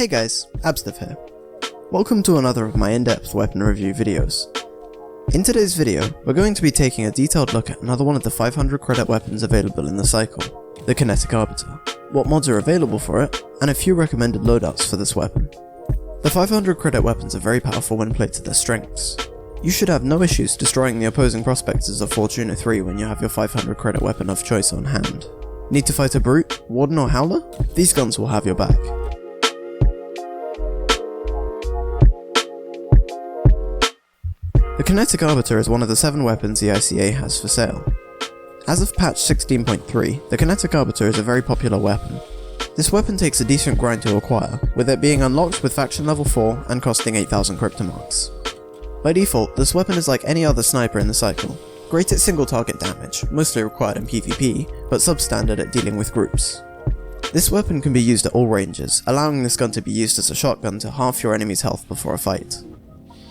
Hey guys, ABZZDEV here. Welcome to another of my in-depth weapon review videos. In today's video, we're going to be taking a detailed look at another one of the 500 credit weapons available in the cycle, the Kinetic Arbiter, what mods are available for it, and a few recommended loadouts for this weapon. The 500 credit weapons are very powerful when played to their strengths. You should have no issues destroying the opposing prospectors of Fortuna 3 when you have your 500 credit weapon of choice on hand. Need to fight a Brute, Warden or Howler? These guns will have your back. The Kinetic Arbiter is one of the 7 weapons the ICA has for sale. As of patch 16.3, the Kinetic Arbiter is a very popular weapon. This weapon takes a decent grind to acquire, with it being unlocked with faction level 4 and costing 8,000 cryptomarks. By default, this weapon is like any other sniper in the cycle. Great at single target damage, mostly required in PvP, but substandard at dealing with groups. This weapon can be used at all ranges, allowing this gun to be used as a shotgun to half your enemy's health before a fight.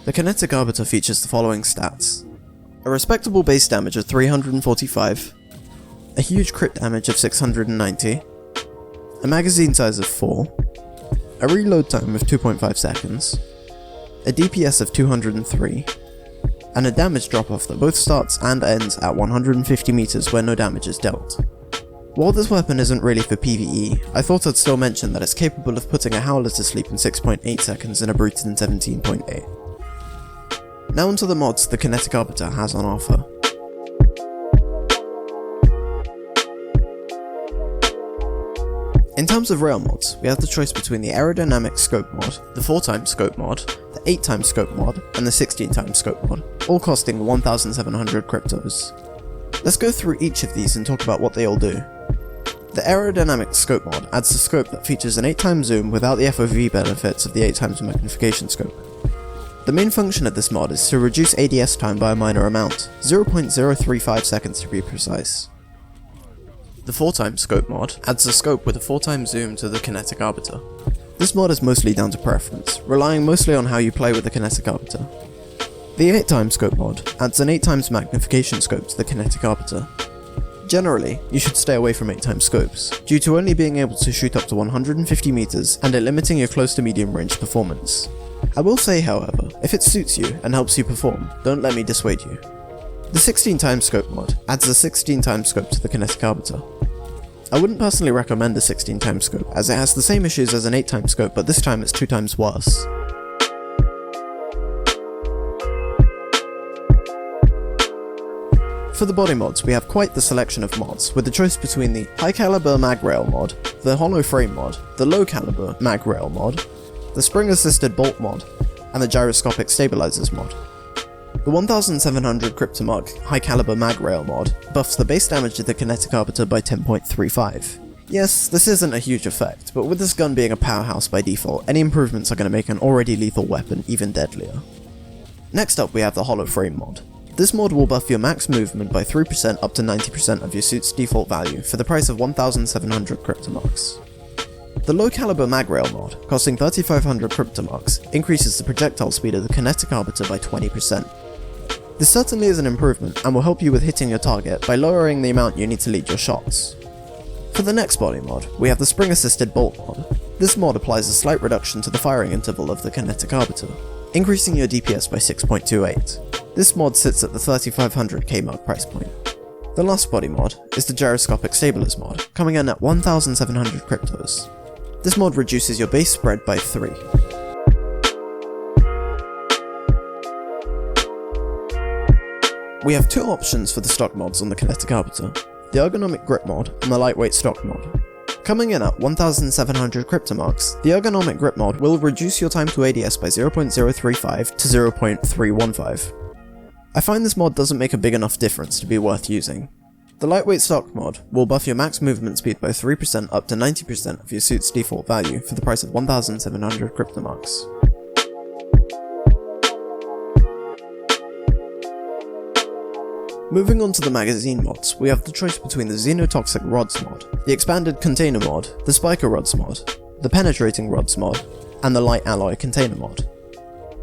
The Kinetic Arbiter features the following stats: a respectable base damage of 345, a huge crit damage of 690, a magazine size of 4, a reload time of 2.5 seconds, a DPS of 203, and a damage drop-off that both starts and ends at 150 meters where no damage is dealt. While this weapon isn't really for PvE, I thought I'd still mention that it's capable of putting a Howler to sleep in 6.8 seconds and a Brute in 17.8. Now onto the mods the Kinetic Arbiter has on offer. In terms of rail mods, we have the choice between the Aerodynamic Scope mod, the 4x Scope mod, the 8x Scope mod, and the 16x Scope mod, all costing 1,700 cryptos. Let's go through each of these and talk about what they all do. The Aerodynamic Scope mod adds a scope that features an 8x zoom without the FOV benefits of the 8x magnification scope. The main function of this mod is to reduce ADS time by a minor amount, 0.035 seconds to be precise. The 4x Scope mod adds a scope with a 4x zoom to the Kinetic Arbiter. This mod is mostly down to preference, relying mostly on how you play with the Kinetic Arbiter. The 8x Scope mod adds an 8x magnification scope to the Kinetic Arbiter. Generally, you should stay away from 8x scopes, due to only being able to shoot up to 150 meters and it limiting your close to medium range performance. I will say, however, if it suits you and helps you perform, don't let me dissuade you. The 16x Scope mod adds a 16x scope to the Kinetic Arbiter. I wouldn't personally recommend a 16x scope, as it has the same issues as an 8x scope, but this time it's 2 times worse. For the body mods, we have quite the selection of mods, with the choice between the High Caliber Mag Rail mod, the Hollow Frame mod, the Low Caliber Mag Rail mod, the Spring Assisted Bolt mod, and the Gyroscopic Stabilizers mod. The 1,700 cryptomark High Caliber Mag Rail mod buffs the base damage of the Kinetic Arbiter by 10.35. Yes, this isn't a huge effect, but with this gun being a powerhouse by default, any improvements are going to make an already lethal weapon even deadlier. Next up we have the Hollow Frame mod. This mod will buff your max movement by 3% up to 90% of your suit's default value for the price of 1,700 cryptomarks. The Low Caliber Mag Rail mod, costing 3,500 cryptomarks, increases the projectile speed of the Kinetic Arbiter by 20%. This certainly is an improvement and will help you with hitting your target by lowering the amount you need to lead your shots. For the next body mod, we have the Spring Assisted Bolt mod. This mod applies a slight reduction to the firing interval of the Kinetic Arbiter, increasing your DPS by 6.28. This mod sits at the 3,500k mark price point. The last body mod is the Gyroscopic Stabilizers mod, coming in at 1,700 cryptos. This mod reduces your base spread by 3. We have 2 options for the stock mods on the Kinetic Arbiter, the Ergonomic Grip mod and the Lightweight Stock mod. Coming in at 1,700 cryptomarks, the Ergonomic Grip mod will reduce your time to ADS by 0.035 to 0.315. I find this mod doesn't make a big enough difference to be worth using. The Lightweight Stock mod will buff your max movement speed by 3% up to 90% of your suit's default value for the price of 1,700 cryptomarks. Moving on to the magazine mods, we have the choice between the Xenotoxic Rods mod, the Expanded Container mod, the Spiker Rods mod, the Penetrating Rods mod, and the Light Alloy Container mod.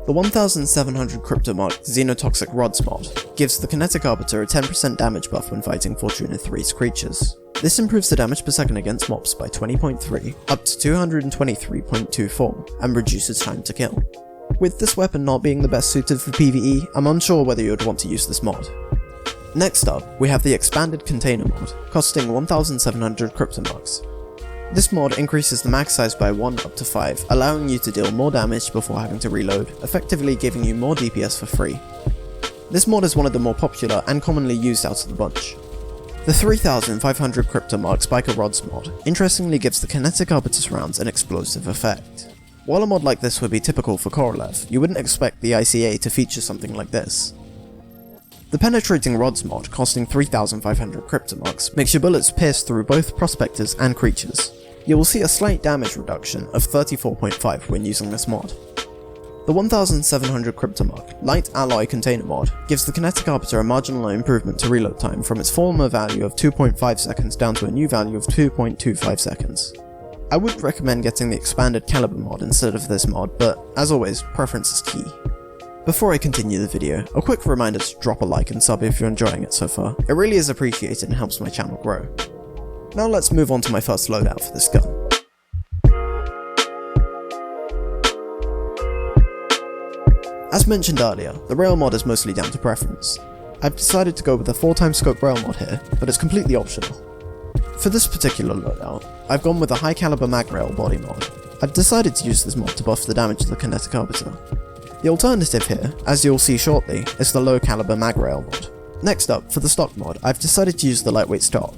The 1,700 cryptomark Xenotoxic Rods mod gives the Kinetic Arbiter a 10% damage buff when fighting Fortuna 3's creatures. This improves the damage per second against mobs by 20.3 up to 223.24 and reduces time to kill. With this weapon not being the best suited for PvE, I'm unsure whether you would want to use this mod. Next up, we have the Expanded Container mod, costing 1700 Cryptomarks. This mod increases the mag size by 1 up to 5, allowing you to deal more damage before having to reload, effectively giving you more DPS for free. This mod is one of the more popular and commonly used out of the bunch. The 3500 Cryptomark Spiker Rods mod interestingly gives the Kinetic Arbiter rounds an explosive effect. While a mod like this would be typical for Korolev, you wouldn't expect the ICA to feature something like this. The Penetrating Rods mod, costing 3500 Cryptomarks, makes your bullets pierce through both prospectors and creatures. You will see a slight damage reduction of 34.5 when using this mod. The 1700 Cryptomark Light Alloy Container mod gives the Kinetic Arbiter a marginal improvement to reload time from its former value of 2.5 seconds down to a new value of 2.25 seconds. I would recommend getting the Expanded Caliber mod instead of this mod, but as always, preference is key. Before I continue the video, a quick reminder to drop a like and sub if you're enjoying it so far. It really is appreciated and helps my channel grow. Now let's move on to my first loadout for this gun. As mentioned earlier, the rail mod is mostly down to preference. I've decided to go with a 4x scope rail mod here, but it's completely optional. For this particular loadout, I've gone with a high caliber mag rail body mod. I've decided to use this mod to buff the damage of the Kinetic Arbiter. The alternative here, as you'll see shortly, is the low caliber mag rail mod. Next up, for the stock mod, I've decided to use the lightweight stock.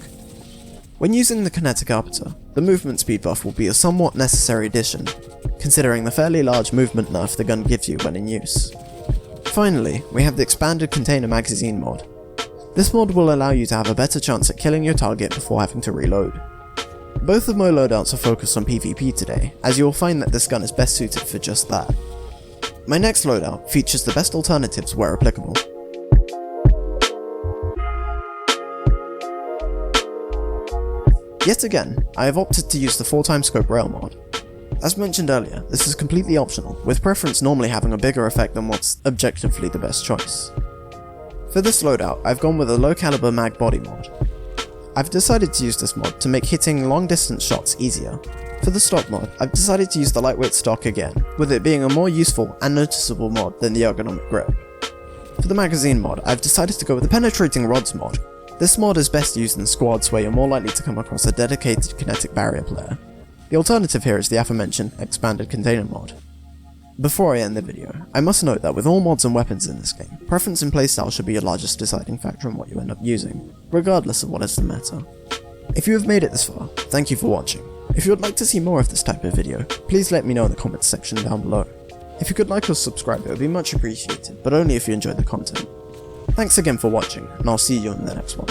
When using the Kinetic Arbiter, the movement speed buff will be a somewhat necessary addition, considering the fairly large movement nerf the gun gives you when in use. Finally, we have the Expanded Container Magazine mod. This mod will allow you to have a better chance at killing your target before having to reload. Both of my loadouts are focused on PvP today, as you will find that this gun is best suited for just that. My next loadout features the best alternatives where applicable. Yet again, I have opted to use the 4x scope rail mod. As mentioned earlier, this is completely optional, with preference normally having a bigger effect than what's objectively the best choice. For this loadout, I've gone with a low caliber mag body mod. I've decided to use this mod to make hitting long distance shots easier. For the stock mod, I've decided to use the lightweight stock again, with it being a more useful and noticeable mod than the ergonomic grip. For the magazine mod, I've decided to go with the Penetrating Rods mod. This mod is best used in squads where you're more likely to come across a dedicated kinetic barrier player. The alternative here is the aforementioned Expanded Container mod. Before I end the video, I must note that with all mods and weapons in this game, preference in playstyle should be your largest deciding factor in what you end up using, regardless of what is the meta. If you have made it this far, thank you for watching. If you would like to see more of this type of video, please let me know in the comments section down below. If you could like or subscribe, it would be much appreciated, but only if you enjoyed the content. Thanks again for watching, and I'll see you in the next one.